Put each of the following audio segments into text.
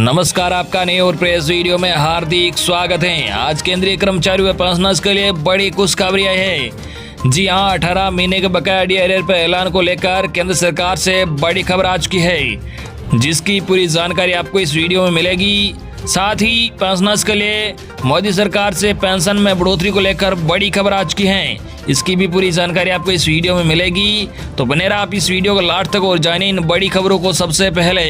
नमस्कार, आपका नए और प्रेस वीडियो में हार्दिक स्वागत है। आज केंद्रीय कर्मचारियों व पेंशनर्स के लिए बड़ी खुशखबरी आई है। जी हां, 18 महीने के बकाया डीआर पर ऐलान को लेकर केंद्र सरकार से बड़ी खबर आ चुकी है, जिसकी पूरी जानकारी आपको इस वीडियो में मिलेगी। साथ ही पेंशनर्स के लिए मोदी सरकार से पेंशन में बढ़ोतरी को लेकर बड़ी खबर आ चुकी है, इसकी भी पूरी जानकारी आपको इस वीडियो में मिलेगी। तो बने रहा आप इस वीडियो को लास्ट तक और जाने इन बड़ी खबरों को सबसे पहले।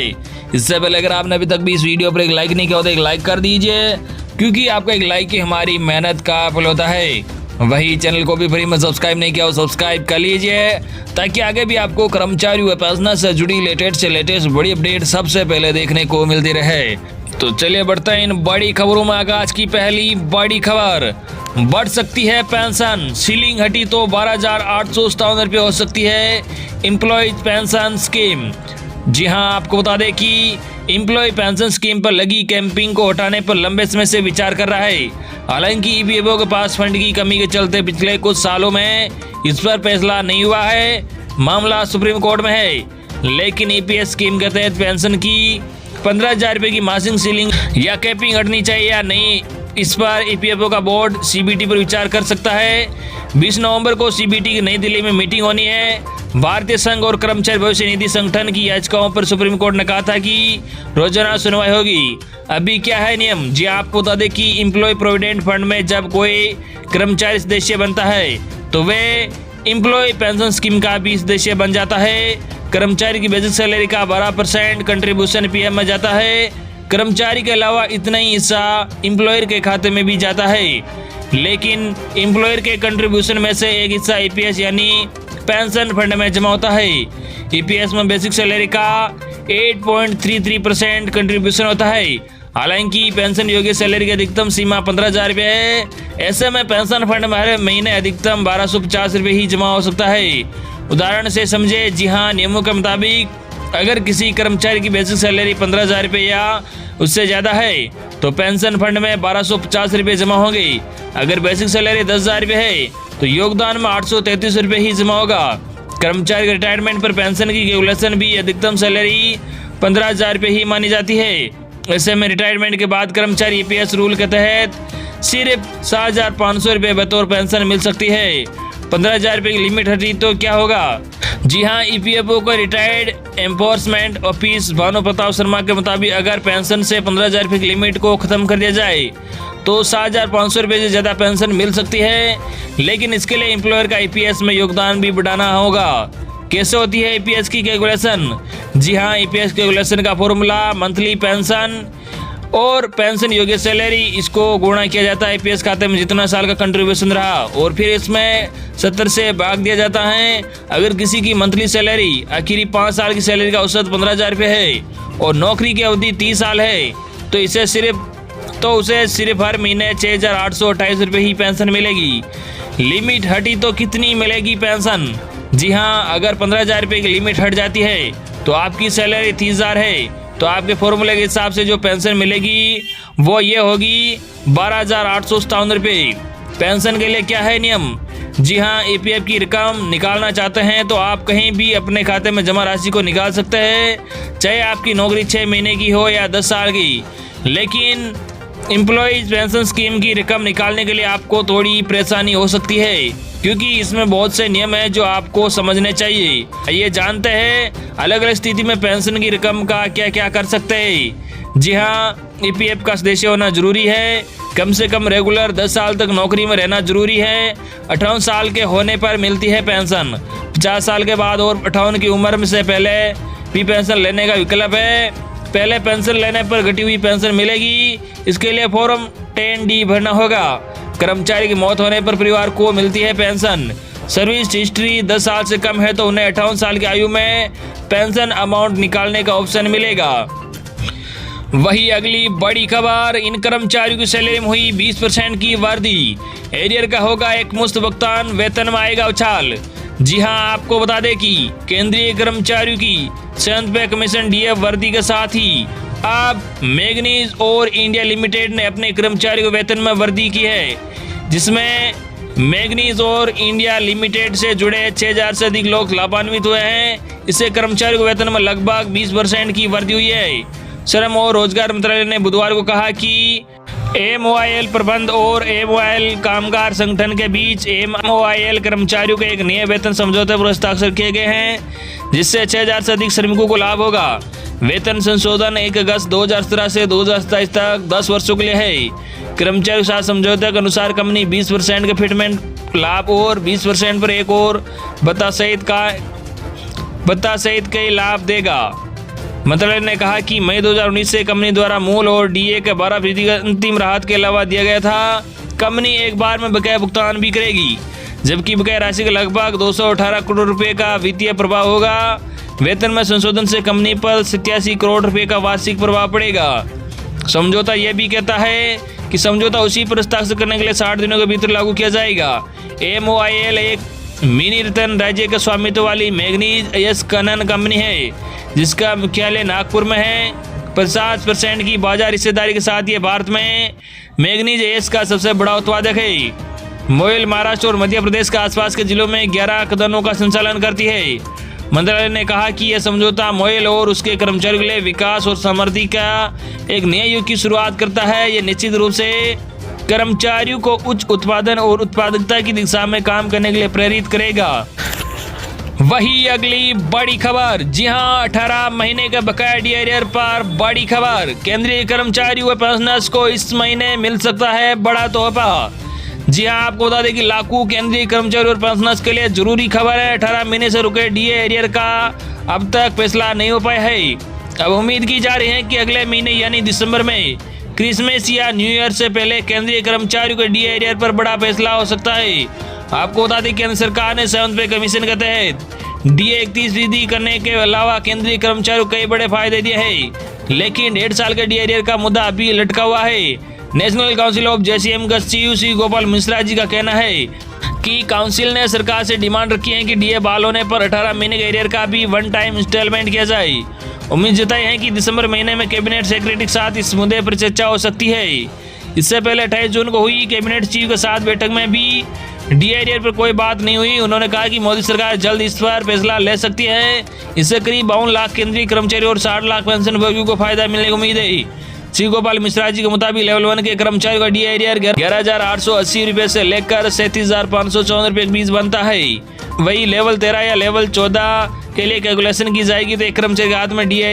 इससे पहले अगर आपने अभी तक भी इस वीडियो पर एक लाइक नहीं किया तो एक लाइक कर दीजिए, क्योंकि आपका एक लाइक ही हमारी मेहनत का फल होता है। वही चैनल को भी फ्री में सब्सक्राइब नहीं किया हो सब्सक्राइब कर लीजिए, ताकि आगे भी आपको कर्मचारी व पेंशनर से जुड़ी लेटेस्ट बड़ी अपडेट सबसे पहले देखने को मिलती रहे। तो चलिए बढ़ते हैं इन बड़ी खबरों में। आज की पहली बड़ी खबर, बढ़ सकती है पेंशन, सीलिंग हटी तो 12,857 रुपये हो सकती है एम्प्लॉयज पेंशन स्कीम। जी हां, आपको बता दें कि एम्प्लॉय पेंशन स्कीम पर लगी कैंपिंग को हटाने पर लंबे समय से विचार कर रहा है। हालांकि ईपीएफओ के पास फंड की कमी के चलते पिछले कुछ सालों में इस पर फैसला नहीं हुआ है। मामला सुप्रीम कोर्ट में है, लेकिन ईपीएस स्कीम के तहत पेंशन की 15,000 रुपये की मासिक सीलिंग या कैपिंग हटनी चाहिए या नहीं, इस पर ईपीएफओ का बोर्ड सीबीटी पर विचार कर सकता है। 20 नवंबर को सीबीटी की नई दिल्ली में मीटिंग होनी है। भारतीय संघ और कर्मचारी भविष्य निधि संगठन की याचिकाओं पर सुप्रीम कोर्ट ने कहा था कि रोजाना सुनवाई होगी। अभी क्या है नियम? जी आपको बता दें कि एम्प्लॉय प्रोविडेंट फंड में जब कोई कर्मचारी सदस्य बनता है तो वे एम्प्लॉय पेंशन स्कीम का भी सदस्य बन जाता है। कर्मचारी की बेसिक सैलरी का 12% कंट्रीब्यूशन पीएफ में जाता है। कर्मचारी के अलावा इतना ही हिस्सा एम्प्लॉयर के खाते में भी जाता है, लेकिन एम्प्लॉयर के कंट्रीब्यूशन में से एक हिस्सा ईपीएस यानी पेंशन फंड में जमा होता है। ईपीएस में बेसिक सैलरी का 8.33% कंट्रीब्यूशन होता है। हालांकि पेंशन योग्य सैलरी की अधिकतम सीमा 15,000 रुपये है। ऐसे में पेंशन फंड में हर महीने अधिकतम 1250 रुपये ही जमा हो सकता है। उदाहरण से समझे। जी हाँ, नियमों के मुताबिक अगर किसी कर्मचारी की बेसिक सैलरी 15,000 रुपये या उससे ज़्यादा है तो पेंशन फंड में 1250 रुपये जमा होंगे। अगर बेसिक सैलरी 10,000 रुपये है तो योगदान में 833 रुपये ही जमा होगा। कर्मचारी के रिटायरमेंट पर पेंशन की कैलकुलेशन भी अधिकतम सैलरी 15,000 रुपये ही मानी जाती है। ऐसे में रिटायरमेंट के बाद कर्मचारी ईपीएस रूल के तहत सिर्फ 7,500 रुपये बतौर पेंशन मिल सकती है। 15,000 रुपये की लिमिट हटी तो क्या होगा? जी हाँ, ईपीएफओ को रिटायर्ड एम्फोर्समेंट ऑफिस भानु प्रताप शर्मा के मुताबिक अगर पेंशन से 15,000 रुपये की लिमिट को खत्म कर दिया जाए तो 7,500 रुपये से ज़्यादा पेंशन मिल सकती है, लेकिन इसके लिए एम्प्लॉयर का ईपीएस में योगदान भी बढ़ाना होगा। कैसे होती है ईपीएस की कैलकुलेशन? जी हाँ, ईपीएस कैलकुलेशन का फॉर्मूला मंथली पेंशन और पेंशन योग्य सैलरी, इसको गुणा किया जाता है ईपीएस खाते में जितना साल का कंट्रीब्यूशन रहा और फिर इसमें 70 से भाग दिया जाता है। अगर किसी की मंथली सैलरी आखिरी 5 साल की सैलरी का औसत 15,000 रुपये है और नौकरी की अवधि 30 साल है तो उसे सिर्फ हर महीने 6,828 रुपये ही पेंशन मिलेगी। लिमिट हटी तो कितनी मिलेगी पेंशन? जी हाँ, अगर 15,000 रुपये की लिमिट हट जाती है तो आपकी सैलरी 30,000 है तो आपके फॉर्मूले के हिसाब से जो पेंशन मिलेगी वो ये होगी 12,857 रुपये। पेंशन के लिए क्या है नियम? जी हाँ, ईपीएफ की रकम निकालना चाहते हैं तो आप कहीं भी अपने खाते में जमा राशि को निकाल सकते हैं, चाहे आपकी नौकरी 6 महीने की हो या 10 साल की। लेकिन एम्प्लॉयज पेंशन स्कीम की रकम निकालने के लिए आपको थोड़ी परेशानी हो सकती है, क्योंकि इसमें बहुत से नियम हैं जो आपको समझने चाहिए। ये जानते हैं अलग अलग स्थिति में पेंशन की रकम का क्या क्या कर सकते हैं। जी हाँ, ईपीएफ का सदस्य होना जरूरी है, कम से कम रेगुलर 10 साल तक नौकरी में रहना जरूरी है। 58 साल के होने पर मिलती है पेंशन। 50 साल के बाद और 58 की उम्र में से पहले भी पेंशन लेने का विकल्प है। पहले पेंशन लेने पर घटी हुई पेंशन मिलेगी। इसके लिए फॉर्म 10D भरना होगा। कर्मचारी की मौत होने पर परिवार को मिलती है पेंशन। सर्विस हिस्ट्री 10 साल से कम है तो उन्हें 58 साल की आयु में पेंशन अमाउंट निकालने का ऑप्शन मिलेगा। वही अगली बड़ी खबर, इन कर्मचारियों की सैलरी में हुई 20% की वृद्धि। एरियर का होगा एक मुश्त भुगतान, वेतन में आएगा उछाल। जी हाँ, आपको बता दें कि केंद्रीय कर्मचारियों की 7th पे कमीशन डीएफ वृद्धि के साथ ही अब मैग्नीज और इंडिया लिमिटेड ने अपने कर्मचारियों के वेतन में वृद्धि की है, जिसमें मैग्नीज और इंडिया लिमिटेड से जुड़े 6,000 से अधिक लोग लाभान्वित हुए हैं। इससे कर्मचारियों के वेतन में लगभग 20% की वृद्धि हुई है। श्रम और रोजगार मंत्रालय ने बुधवार को कहा कि MOIL प्रबंध और MOIL कामगार संगठन के बीच MOIL कर्मचारियों के एक नए वेतन समझौते पर हस्ताक्षर किए गए हैं, जिससे 6000 से अधिक श्रमिकों को लाभ होगा। वेतन संशोधन 1 अगस्त 2017 से 2027 तक 10 वर्षों के लिए है। कर्मचारी साथ समझौते के अनुसार कंपनी 20% के फिटमेंट लाभ और 20% पर एक और भत्ता सहित कई लाभ देगा। मंत्रालय ने कहा कि मई 2019 से कंपनी द्वारा मूल और DA के 12% का अंतिम राहत के अलावा दिया गया था। कंपनी एक बार में बकाया भुगतान भी करेगी, जबकि बकाया राशि का लगभग 218 करोड़ रुपए का वित्तीय प्रभाव होगा। वेतन में संशोधन से कंपनी पर 87 करोड़ रुपए का वार्षिक प्रभाव पड़ेगा। समझौता यह भी कहता है कि समझौता उसी पर हस्ताक्षर करने के लिए 60 दिनों के भीतर लागू किया जाएगा। MOIL एक मिनी रतन राज्य के स्वामित्व वाली मैग्नीज एस खनन कंपनी है, जिसका मुख्यालय नागपुर में है। 50% की बाजार हिस्सेदारी के साथ ये भारत में मैग्नीज एस का सबसे बड़ा उत्पादक है। मोइल महाराष्ट्र और मध्य प्रदेश के आसपास के जिलों में 11 खदानों का संचालन करती है। मंत्रालय ने कहा कि यह समझौता मोइल और उसके कर्मचारियों के लिए विकास और समृद्धि का एक नए युग की शुरुआत करता है। यह निश्चित रूप से कर्मचारियों को उच्च उत्पादन और उत्पादकता की दिशा में काम करने के लिए प्रेरित करेगा। वही अगली बड़ी खबर, जी हां, 18 महीने का बकाया DA पर बड़ी खबर। केंद्रीय कर्मचारियों व पेंशनर्स को इस महीने मिल सकता है बड़ा तोहफा। जी हां, आपको बता दें कि लाखों केंद्रीय कर्मचारियों और पेंशनर्स के लिए जरूरी खबर है। 18 महीने से रुके DA का अब तक फैसला नहीं हो पाया है। अब उम्मीद की जा रही है कि अगले महीने यानी दिसंबर में क्रिसमस या न्यू ईयर से पहले केंद्रीय कर्मचारियों के DA पर बड़ा फैसला हो सकता है। आपको बता दें केंद्र सरकार ने 7th पे कमीशन के तहत DA 31% करने के अलावा केंद्रीय कर्मचारियों को कई बड़े फायदे दिए हैं, लेकिन 1.5 साल के DA का मुद्दा अभी लटका हुआ है। नेशनल काउंसिल ऑफ JCM का CEO श्री गोपाल मिश्रा जी का कहना है कि काउंसिल ने सरकार से डिमांड रखी है कि DA बहाल होने पर 18 महीने के एरियर का भी वन टाइम इंस्टॉलमेंट किया जाए। उम्मीद जताई है कि दिसंबर महीने में कैबिनेट सेक्रेटरी के साथ इस मुद्दे पर चर्चा हो सकती है। इससे पहले 28 जून को हुई कैबिनेट चीफ के साथ बैठक में भी DA पर कोई बात नहीं हुई। उन्होंने कहा कि मोदी सरकार जल्द इस पर फैसला ले सकती है। इससे करीब 52 लाख केंद्रीय कर्मचारी और 60 लाख पेंशन भोगियों को फायदा मिलने की उम्मीद है। श्री गोपाल मिश्रा जी के मुताबिक लेवल 1 के कर्मचारियों का DA 11,880 रुपए से लेकर 37,514 रुपए के बीच बनता है। वही लेवल 13 या लेवल 14 के लिए कैलकुलेशन की जाएगी तो एक कर्मचारी के हाथ में DA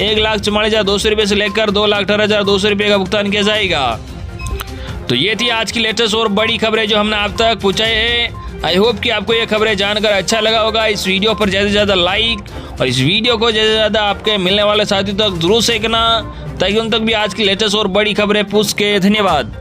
1,44,200 रुपए से लेकर 2,18,200 रुपए का भुगतान किया जाएगा। तो ये थी आज की लेटेस्ट और बड़ी खबरें जो हमने आप तक पहुंचाई है। आई होप कि आपको ये खबरें जानकर अच्छा लगा होगा। इस वीडियो पर ज़्यादा से ज़्यादा लाइक और इस वीडियो को ज़्यादा से ज़्यादा आपके मिलने वाले साथियों तक जरूर सेकना, ताकि उन तक भी आज की लेटेस्ट और बड़ी खबरें पहुंच के। धन्यवाद।